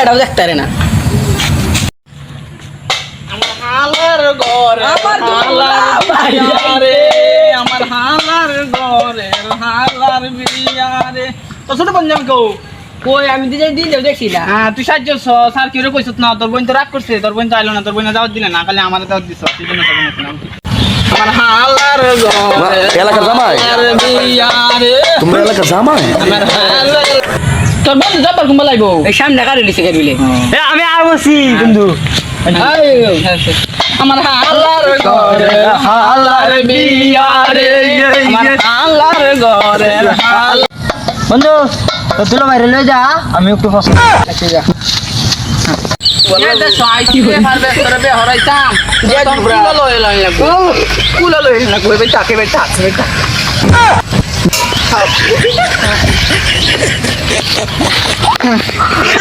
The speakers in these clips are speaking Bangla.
এটাও দেখতে রে না হালার ঘরে আমার রে আমার হালার ঘরে হালার বিয়া রে তো ছোট পঞ্জাম কও কই আমি দিলে দেখছি না হ্যাঁ তুই সাহায্য স্যার কি রে কইছত না তোর বোন তো রাগ করছে তোর বোন তো আইলো না তোর বোন দাওয়াত দিলে না খালি আমার দাওয়াত দিছ সেই জন্য তোর বোনের নাম আমার হালার ঘরে এলাকার জামাই বিয়া রে তোমরা এলাকার জামাই আমার হালার তোর বোন যাবার কুম্বা লাইবো এই সামনে গাড়ি লিখে গেলে আমি আর বসি বন্ধু আমার হালার ঘরে হালার বিয়া রে আমার হালার ঘরে বন্ধু তো তুলো বাইরে লয়ে যা আমি একটু ফসল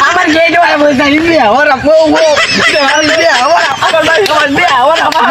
আমার গেট ওরা বলতে বিয়া ওরা ও ও বিয়া ওরা আমার বিয়া ওরা আমার